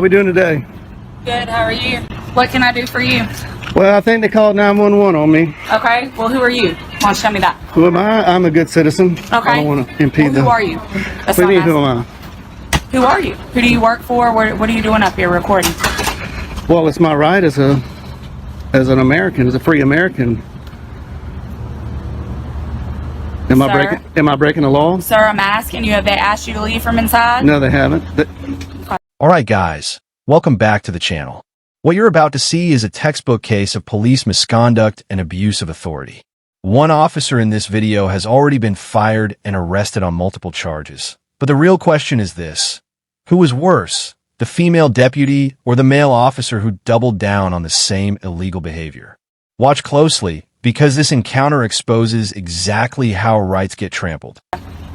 How we doing today? Good, how are you? What can I do for you? Well, I think they called 911 on me. Okay, well, who are you? Why don't you tell me that? Who am I? I'm a good citizen. Okay. I don't want to impede Well, who are you? What do you mean, who am I? Who are you? Who do you work for? What are you doing up here recording? Well, it's my right as an American, as a free American. Am I breaking the law? Sir, I'm asking you, have they asked you to leave from inside? No, they haven't. Alright guys, welcome back to the channel. What you're about to see is a textbook case of police misconduct and abuse of authority. One officer in this video has already been fired and arrested on multiple charges. But the real question is this: who was worse, the female deputy or the male officer who doubled down on the same illegal behavior? Watch closely, because this encounter exposes exactly how rights get trampled.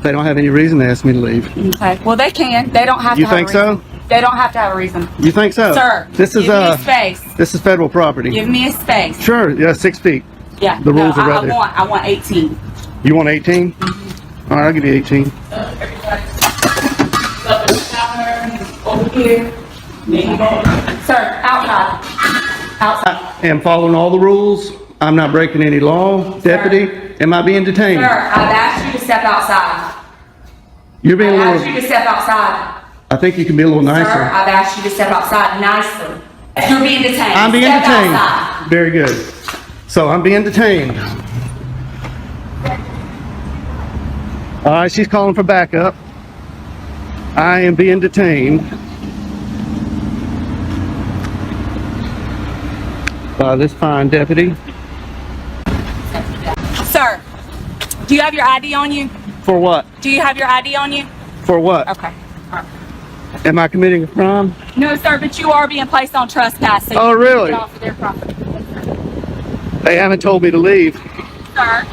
They don't have any reason to ask me to leave. Okay, well they can. They don't have to You have a think reason. so? They don't have to have a reason. You think so? Sir, this is give me a space. This is federal property. Give me a space. Sure, yeah, 6 feet. Yeah. The rules are right there. I want 18. You want 18? All right, I'll give you 18. Over here. Sir, outside. Outside. I am following all the rules. I'm not breaking any law. Deputy, am I being detained? Sir, I've asked you to step outside. You're being a I've asked you little... to step outside. I think you can be a little nicer. Sir, I've asked you to step outside nicely. You're being detained. I'm being Step detained. outside. Very good. So I'm being detained. All right, she's calling for backup. I am being detained by this fine deputy. Sir, do you have your ID on you? For what? Do you have your ID on you? For what? Okay. All right. Am I committing a crime? No, sir, but you are being placed on trespass. So Oh, you really? Get off of their property. They haven't told me to leave. Sir,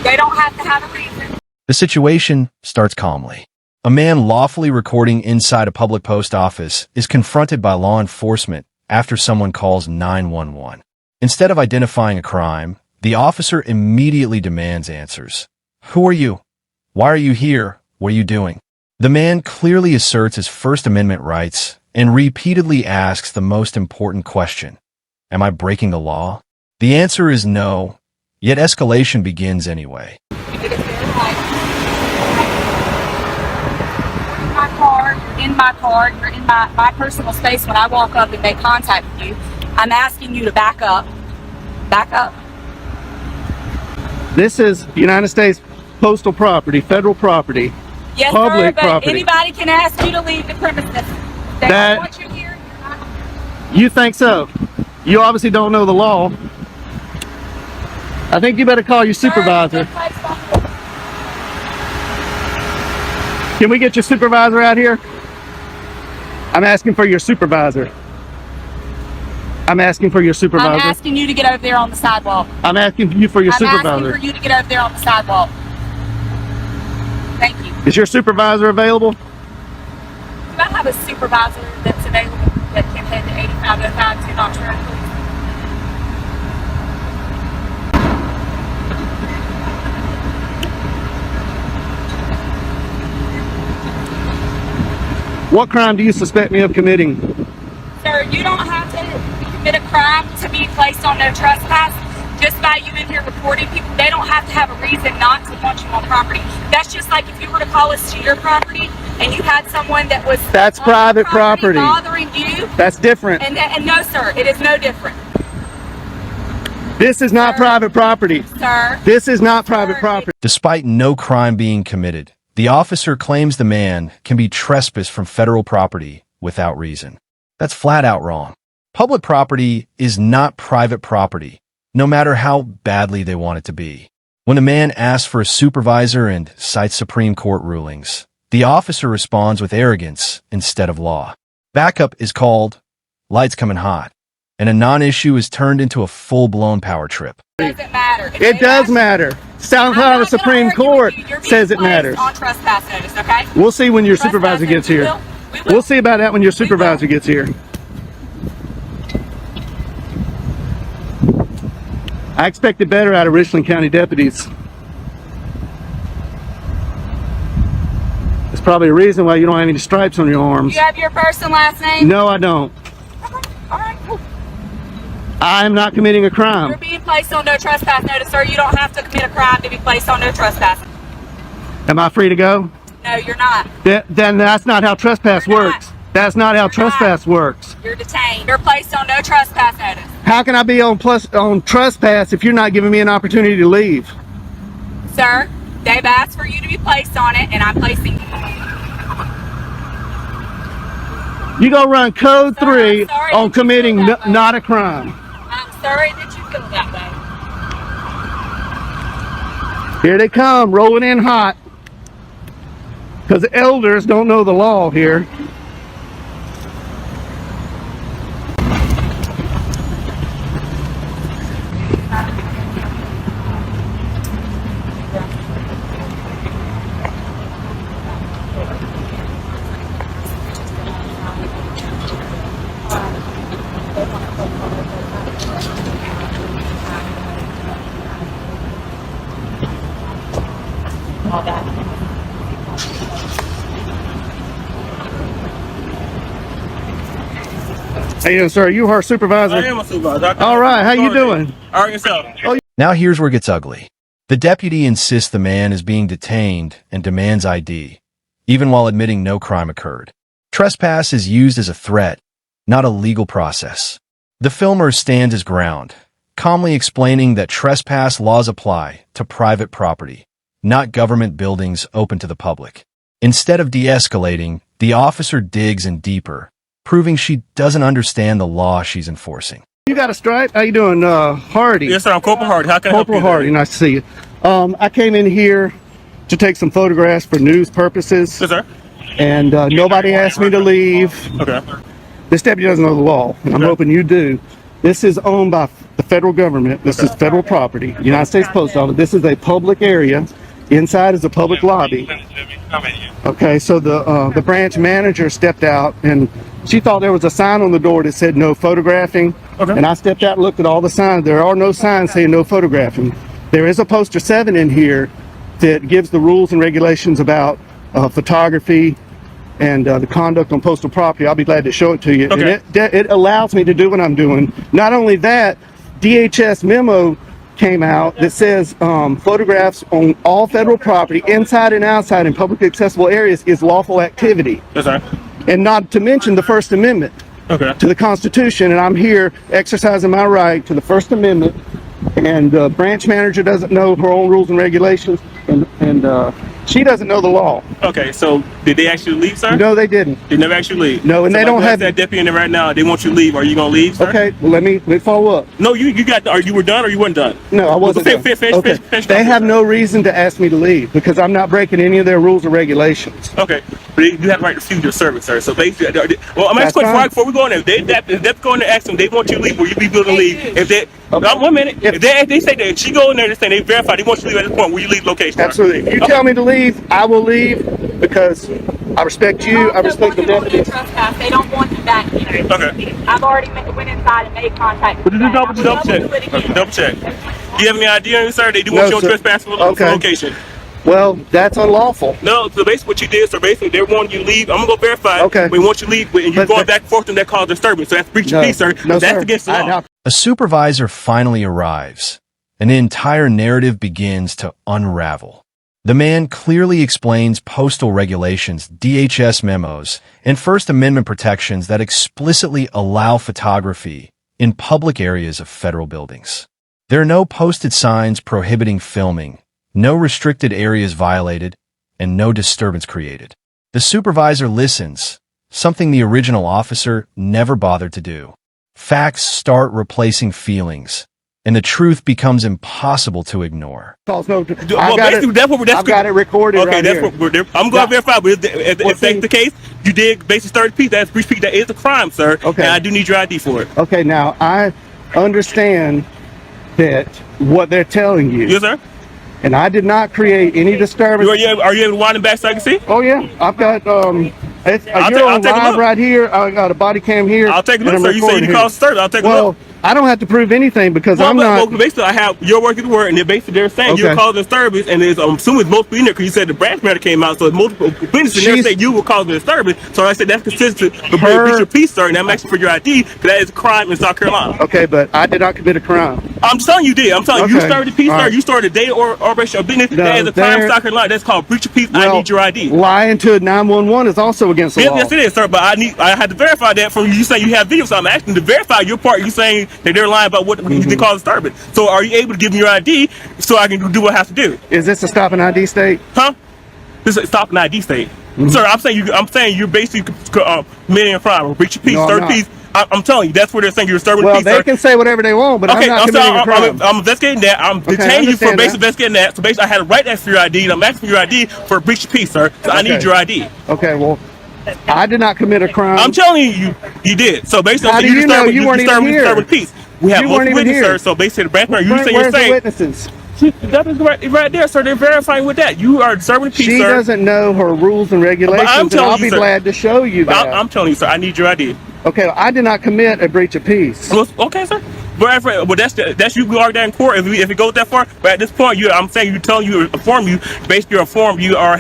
they don't have to have a reason. The situation starts calmly. A man lawfully recording inside a public post office is confronted by law enforcement after someone calls 911. Instead of identifying a crime, the officer immediately demands answers. Who are you? Why are you here? What are you doing? The man clearly asserts his First Amendment rights and repeatedly asks the most important question: am I breaking the law? The answer is no, yet escalation begins anyway. In my car, you're in my personal space. When I walk up and make contact with you, I'm asking you to back up. Back up. This is United States postal property, federal property. Yes, public sir, but property. anybody can ask you to leave the premises. They don't want you here. You think so? You obviously don't know the law. I think you better call your supervisor. Can we get your supervisor out here? I'm asking for your supervisor. I'm asking for your supervisor. I'm asking you to get over there on the sidewalk. I'm asking you for your supervisor. I'm asking for you to get over there on the sidewalk. Thank you. Is your supervisor available? Do I have a supervisor that's available that can head to 8505 to Nocturne, please? What crime do you suspect me of committing? Sir, you don't have to commit a crime to be placed on no trespass. Just by you in here reporting people, they don't have to have a reason not to want you on property. That's just like if you were to call us to your property and you had someone that was That's private property bothering you. That's different. And no, sir, it is no different. This is not private property. Sir. This is not private property. Despite no crime being committed, the officer claims the man can be trespassed from federal property without reason. That's flat out wrong. Public property is not private property, no matter how badly they want it to be. When a man asks for a supervisor and cites Supreme Court rulings, the officer responds with arrogance instead of law. Backup is called lights coming hot, and a non-issue is turned into a full-blown power trip. It doesn't matter. It does matter. South Carolina Supreme Court says it matters. On trespass notice, okay? We'll see when your supervisor gets here. We'll see about that when your supervisor gets here. I expected better out of Richland County deputies. This Probably a reason why you don't have any stripes on your arms. You have your first and last name? No, I don't. Okay. All right, cool. I'm not committing a You're crime. being placed on no trespass notice, sir. You don't have to commit a crime to be placed on no trespass. Am I free to go? No, you're not. Then that's not how trespass You're not. works. That's not how trespass works. You're detained. You're placed on no trespass notice. How can I be on trespass if you're not giving me an opportunity to leave? Sir, they've asked for you to be placed on it, and I'm placing you. You go run code Sir, 3 I'm sorry on that you committing feel that way. not a crime. I'm sorry that you feel that way. Here they come, rolling in hot. Because the elders don't know the law here. How you doing, sir? You our supervisor? I am a supervisor. All right, how you doing? All right, yourself. Now here's where it gets ugly. The deputy insists the man is being detained and demands ID, even while admitting no crime occurred. Trespass is used as a threat, not a legal process. The filmer stands his ground, calmly explaining that trespass laws apply to private property, not government buildings open to the public. Instead of de-escalating, the officer digs in deeper, proving she doesn't understand the law she's enforcing. You got a stripe? How you doing, Hardy? Yes, sir. I'm Corporal Hardy. How can I help you? Corporal Hardy, nice to see you. I came in here to take some photographs for news purposes, Yes, sir. and nobody asked me to leave. Okay. This deputy doesn't know the law, and I'm Okay. hoping you do. This is owned by the federal government. This is federal property. United States Post Office. This is a public area. Inside is a public lobby. Okay, so the branch manager stepped out, and she thought there was a sign on the door that said no photographing. Okay. And I stepped out and looked at all the signs. There are no signs saying no photographing. There is a poster 7 in here that gives the rules and regulations about photography and the conduct on postal property. I'll be glad to show it to you. Okay. And it allows me to do what I'm doing. Not only that, DHS memo came out that says photographs on all federal property, inside and outside in public accessible areas, is lawful activity. Yes, sir. And not to mention the First Amendment Okay. to the Constitution, and I'm here exercising my right to the First Amendment, and the branch manager doesn't know her own rules and regulations, and she doesn't know the law. Okay. So did they actually leave, sir? No, they didn't. They never actually leave. No, and they don't have that deputy in there right now. They want you to leave. Are you gonna leave, sir? Okay, well, let me follow up. No, you got. Are you were done or you weren't done? No, I wasn't. Finish, done. finish, Okay. finish They up, have sir. no reason to ask me to leave because I'm not breaking any of their rules or regulations. Okay, but you have the right to refuse your service, sir. So basically, well, I'm That's asking fine. before we go on there. If they go in there, ask them. They want you to leave. Will you be willing to leave? do. If they, Okay. 1 minute. If- If they say that she go in there and say they verify they want you to leave at this point, will you leave location? sir? Absolutely. If you Okay. tell me to leave, I will leave because I respect you. I respect the deputy. They don't want you back here. Okay. I've already went inside and made contact. But with just that. double I would check. love to do it again. Double check. Do you have any idea on you, sir? They do No, want you on sir. trespass for Okay. location. Well, that's unlawful. No, so basically what you did, so basically they want you to leave. I'm gonna go verify. Okay. We want you to leave, and you're But- going back and forth, and that causes disturbance. So that's breach No, of peace, sir. no, That's sir. against the law. A supervisor finally arrives, and the entire narrative begins to unravel. The man clearly explains postal regulations, DHS memos, and First Amendment protections that explicitly allow photography in public areas of federal buildings. There are no posted signs prohibiting filming, no restricted areas violated, and no disturbance created. The supervisor listens, something the original officer never bothered to do. Facts start replacing feelings, and the truth becomes impossible to ignore. Well, basically, I've got it recorded. Okay, right that's here. what I'm going to verify. But if Well, that's the case, you did basically start the piece. That's breach peace. That is a crime, sir. Okay. And I do need your ID for it. Okay, now I understand that what they're telling you, Yes, sir. and I did not create any disturbance. Are you able to wind it back so I can see? Oh yeah, I've got I'll you're on take a live look. right here. I got a body cam here. I'll take a and look, I'm sir. You say recording you here. call search. I'll take a Well, look. I don't have to prove anything because Well, I'm not. well, basically, I have your work at work, and they're saying you're Okay. causing disturbance, and I'm assuming it's multiple in there because you said the branch matter came out, so it's multiple witnesses in there saying you were causing disturbance. So I said that's consistent with breach of peace, sir, and I'm asking for your ID because that is a crime in South Carolina. Okay, but I did not commit a crime. I'm telling you did. I'm telling you, you Okay. started the peace, All sir. right. You started a day or operation of business. No, That is a crime in there- South Carolina. That's called breach of peace. I Well, need your ID. lying to 911 is also against the law. Yes, it is, sir. But I had to verify that from you saying you have video. So I'm asking to verify your part. You saying that they're lying about what they call disturbance. So are you able to give me your ID so I can do what I have to do? Is this a stop and ID state? Huh? This is stop an ID state. Sir, I'm saying you're basically committing a crime, or breach of peace, No, I'm third not. peace. I'm telling you, that's where they're saying you're disturbing Well, peace. they Sir. can say whatever they want, but I'm Okay, not committing a crime. I'm investigating that. I'm Okay, I detaining you for understand basic that. investigating that. So basically, I had a right to ask for your ID, and I'm asking for your ID for a breach of peace, sir. So I need Okay. your ID. Okay, well, I did not commit a crime. I'm telling you, you did. So basically, How do you know? You weren't even here. disturbing peace. We have You weren't multiple even witnesses, here. sir. So basically, the branch matter, you say Where's you're the saying witnesses? that is right there, sir. They're verifying with that. You are disturbing peace, She sir. doesn't know her rules and regulations, and telling I'll you, be sir. glad to show you that. I'm telling you, sir. I need your ID. Okay, I did not commit a breach of peace. Well, okay, sir. But that's you can argue that in court if it goes that far. But at this point, I'm saying you inform you based on your form. You are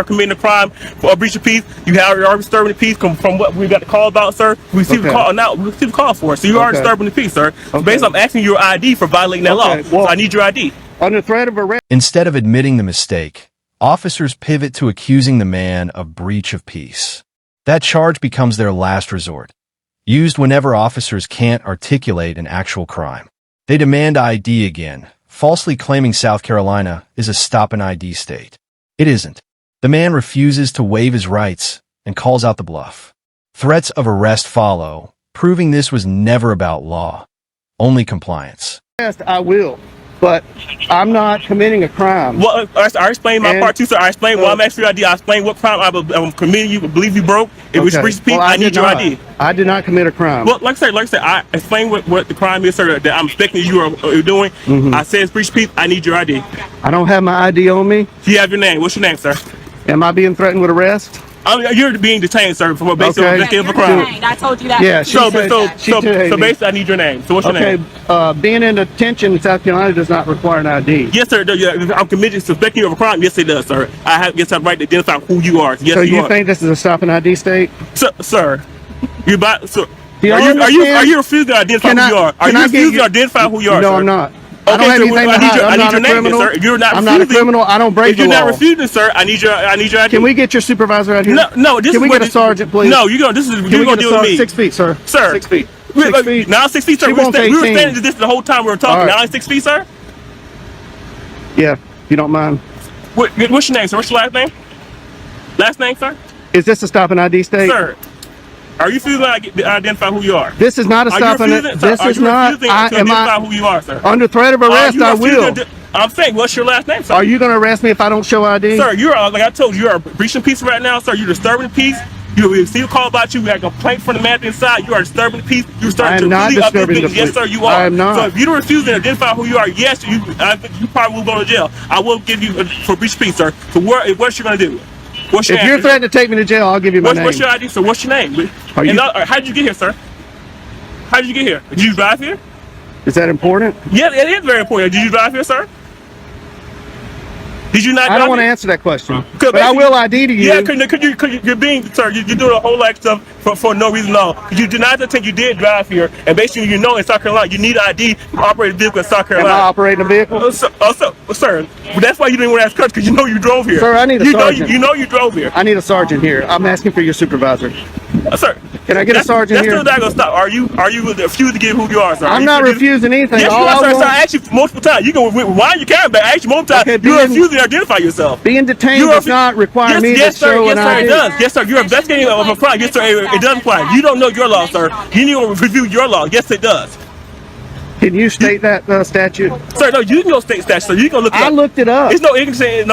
committing a crime for a breach of peace. You are disturbing the peace from what we got the call about, sir. We received a call now. We received a call for it. So you are Okay. disturbing the peace, sir. So Okay. basically, I'm asking your ID for violating that law. Okay, well- So I need your ID. Under threat of arrest. Instead of admitting the mistake, officers pivot to accusing the man of breach of peace. That charge becomes their last resort, used whenever officers can't articulate an actual crime. They demand ID again, falsely claiming South Carolina is a stop and ID state. It isn't. The man refuses to waive his rights and calls out the bluff. Threats of arrest follow, proving this was never about law, only compliance. I will, but I'm not committing a crime. Well, I explained my And part too, sir. I explained so- why I'm asking your ID. I explained what crime I'm committing. You believe you broke. It was breach of peace. Well, I need did your not. ID. I did not commit a crime. Well, like I said, I explained what the crime is, sir, that I'm expecting you are doing. I said it's breach of peace. I need your ID. I don't have my ID on me. Do you have your name? What's your name, sir? Am I being threatened with arrest? You're being detained, sir, for based on Okay. investigative You're crime. detained. I told you that. Yeah, she So, said- she so detained me. basically, I need your name. So what's your Okay, name? being in detention in South Carolina does not require an ID. Yes, sir. I'm committed to suspecting you of a crime. Yes, it does, sir. I have the right to identify who you are. Yes, So you you are. think this is a stop and ID state? Sir, you about so. Do you Are you understand? refusing to identify Can who I- you are? Are can you I get refusing you- to identify who you are? No, sir? I'm not. I Okay, don't have so anything to I need hide. your, I'm I need not your a name, criminal. sir. You're not I'm not a refusing. criminal. I don't break If the you're law. not refusing, sir, I need your ID. Can we get your supervisor out here? No. This Can is we what get a sergeant, please? No, you're gonna. This is Can you're we gonna get a deal with sergeant? me, 6 feet, sir. sir. 6 feet. We're- 6 feet. Now 6 feet, sir. She We were wants standing 18. this the whole time we were talking. All right. Now it's 6 feet, sir. Yeah, if you don't mind. What's your name, sir? What's your last name? Last name, sir. Is this a stop and ID state? Sir, are you refusing to identify who you are? This is not a Are you stop and refusing? Sir, this are is you not. refusing I to am identify who you are, sir? under threat of arrest. Are you I refusing will. I'm saying, what's your last name, sir? Are you going to arrest me if I don't show ID? Sir, you're like I told you, you're breaching peace right now, sir. You're disturbing the peace. You receive a call about you. We had a complaint from the man inside. You are disturbing the peace. You're I starting am to not completely up disturbing this the business. Yes, peace. sir, you are. I am not. So if you don't refuse to identify who you are, yes, you probably will go to jail. I will give you for breach of peace, sir. So what's you gonna do? What's your If you're answer? threatening to take me to jail, I'll give you my name. What's your ID, sir? What's your name? Are you- How did you get here, sir? How did you get here? Did you drive here? Is that important? Yeah, it is very important. Did you drive here, sir? Did you not? I drive don't want to here? answer that question. Cause But I will ID to you. Yeah, cause you're being, sir, you're doing a whole lot of stuff for no reason at all. You denied the thing you did drive here, and basically you know in South Carolina you need ID to operate a vehicle in South Am I Carolina. operating a vehicle? Sir, that's why you didn't want to ask cuts, because you know you drove here. Sir, I need a you know, sergeant. you know you drove here. I need a sergeant here. I'm asking for your supervisor. Sir, Can I get a sergeant that's here? still not gonna stop. Are you refusing to give who you are, sir? Are I'm you not refusing anything. Yes, you All are, I sir. want- I asked you multiple times. You can rewind your camera back. I asked you multiple times. Okay, You're being- refusing to identify yourself. Being detained You are does not require me yes, to sir. show Yes, an sir. ID. It does. Yes, sir. You're investigating of a crime. Yes, sir. It does apply. You don't know your law, sir. You need to review your law. Yes, it does. Can you state that statute? Sir, no, you can go state statute, so you can look it up. I looked it up. It's no ignorance in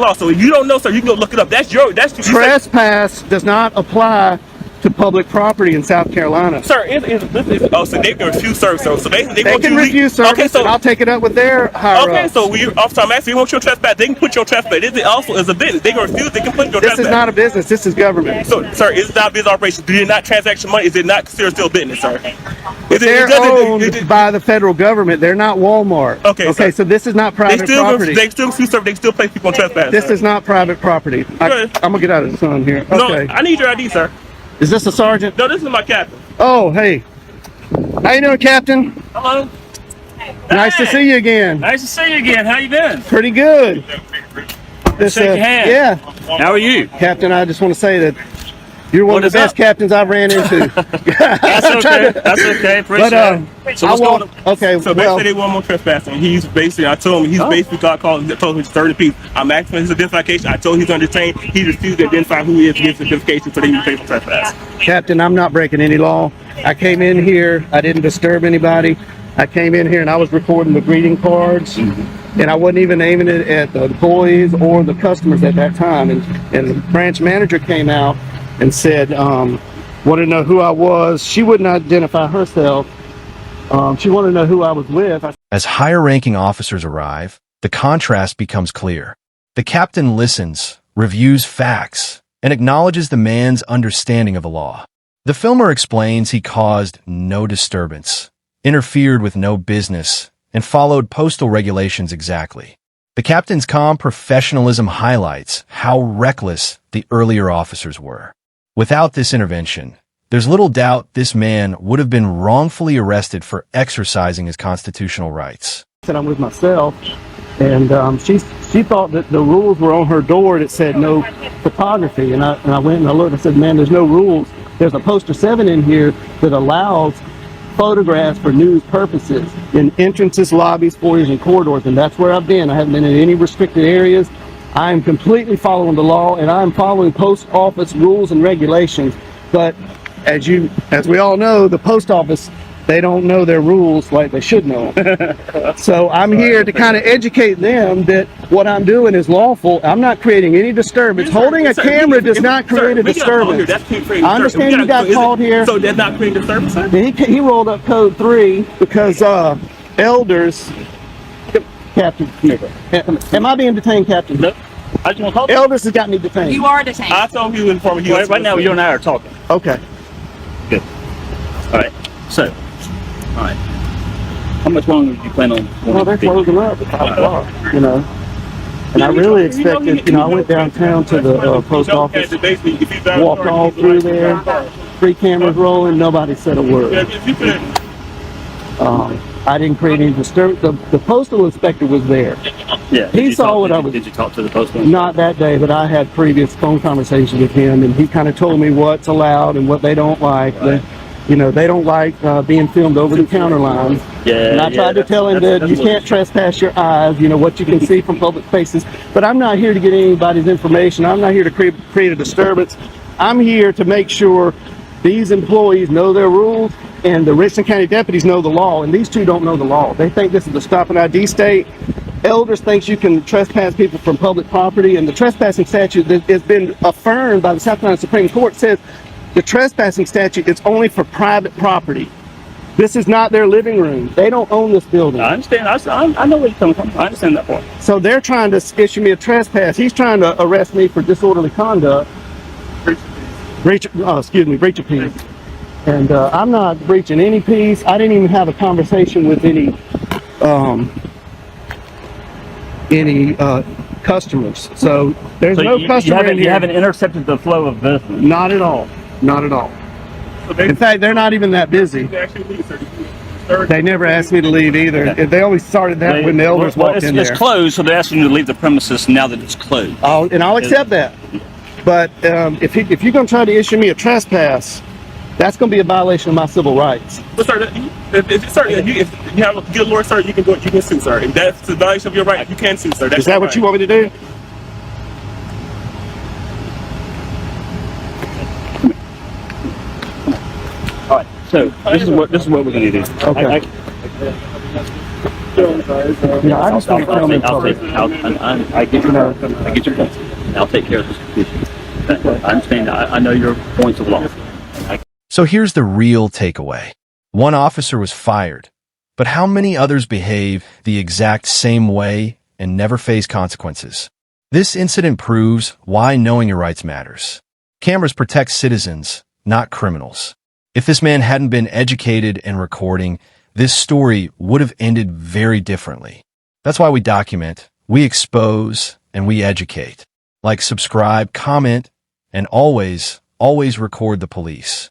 law. So if you don't know, sir, you can go look it up. That's you say- Trespass does not apply to public property in South Carolina. Sir, so they can refuse service. So basically, They want can you to refuse service, Okay, so and I'll take it up with their higher okay, ups. so officer, I'm asking you want your trespass. They can put your trespass. This also is a business. They can refuse. They can put your This trespass. is not a business. This is government. So, sir, is not a business operation. Do you not transaction money? Is it not considered still business, sir? They're owned by the federal government. They're not Walmart. Okay, Okay. So this is not private property. They still refuse service. They still place people on trespass. This sir. is not private property. I'm gonna get out of the sun here. Okay. No, I need your ID, sir. Is this a sergeant? No, this is my captain. Oh, hey. How you doing, Captain? Hello. Nice to see you again. Nice to see you again. How you been? Pretty good. Shake your hand. Yeah, How are you? Captain. I just want to say that you're one What of the is best up? captains I've ran into. That's okay. That's okay. Appreciate it. So I what's going want. on? Okay. So Well, basically, they want more trespassing. He's basically, I told him, he's basically got called, told him he's 30 people. I'm asking for his identification. I told him he's under detained. He refused to identify who he is, give his identification, so they can pay for trespass. Captain, I'm not breaking any law. I came in here. I didn't disturb anybody. I came in here and I was recording the greeting cards, and I wasn't even aiming it at the employees or the customers at that time. And the branch manager came out and said, wanted to know who I was. She wouldn't identify herself. She wanted to know who I was with. As higher-ranking officers arrive, the contrast becomes clear. The captain listens, reviews facts, and acknowledges the man's understanding of the law. The filmer explains he caused no disturbance, interfered with no business, and followed postal regulations exactly. The captain's calm professionalism highlights how reckless the earlier officers were. Without this intervention, there's little doubt this man would have been wrongfully arrested for exercising his constitutional rights. I said I'm with myself, and she thought that the rules were on her door that said no photography, and I went and I looked and I said, man, there's no rules. There's a poster 7 in here that allows photographs for news purposes in entrances, lobbies, foyers, and corridors, and that's where I've been. I haven't been in any restricted areas. I am completely following the law, and I am following post office rules and regulations. But as we all know, the post office, they don't know their rules like they should know. So I'm here to kind of educate them that what I'm doing is lawful. I'm not creating any disturbance. Holding a camera does not create a disturbance. I understand you got called here. So that's not creating disturbance, sir? He rolled up code 3 because elders. Captain, am I being detained, Captain? Nope. I just want to talk. Elders has got me detained. You are detained. I told him he was informing you. Right now, you and I are talking. Okay. Good. All right. So, all right. How much longer do you plan on? Well, they're closing up at 5 o'clock, you know. And I really expected, I went downtown to the post office, walked all through there, 3 cameras rolling, nobody said a word. I didn't create any disturbance. The postal inspector was there. Yeah. He saw what I was. Did you talk to the postman? Not that day, but I had previous phone conversations with him, and he kind of told me what's allowed and what they don't like. Right. They don't like being filmed over the counter line. Yeah. And I tried to tell him that you can't trespass your eyes, what you can see from public spaces. But I'm not here to get anybody's information. I'm not here to create a disturbance. I'm here to make sure these employees know their rules and the Richland County deputies know the law, and these two don't know the law. They think this is a stop and ID state. Elders thinks you can trespass people from public property, and the trespassing statute that has been affirmed by the South Carolina Supreme Court says the trespassing statute is only for private property. This is not their living room. They don't own this building. I understand. I know where you're coming from. I understand that part. So they're trying to issue me a trespass. He's trying to arrest me for disorderly conduct. Breach of peace. And I'm not breaching any peace. I didn't even have a conversation with any customers. So there's no customer in here. You haven't intercepted the flow of business. Not at all. Not at all. In fact, they're not even that busy. They never asked me to leave either. Okay. They always started that when the elders walked in there. It's closed, so they're asking you to leave the premises now that it's closed. I'll accept that. But if you're going to try to issue me a trespass, that's going to be a violation of my civil rights. But sir, if you have a good lawyer, sir, you can sue, sir. If that's a violation of your right, you can sue, sir. Is that what you want me to do? All right. So this is what we're going to do. Okay. I just want to tell me I get your point. I'll take care of this issue. I understand. I know your points of law. So here's the real takeaway. One officer was fired, but how many others behave the exact same way and never face consequences? This incident proves why knowing your rights matters. Cameras protect citizens, not criminals. If this man hadn't been educated and recording, this story would have ended very differently. That's why we document, we expose, and we educate. Like, subscribe, comment, and always record the police.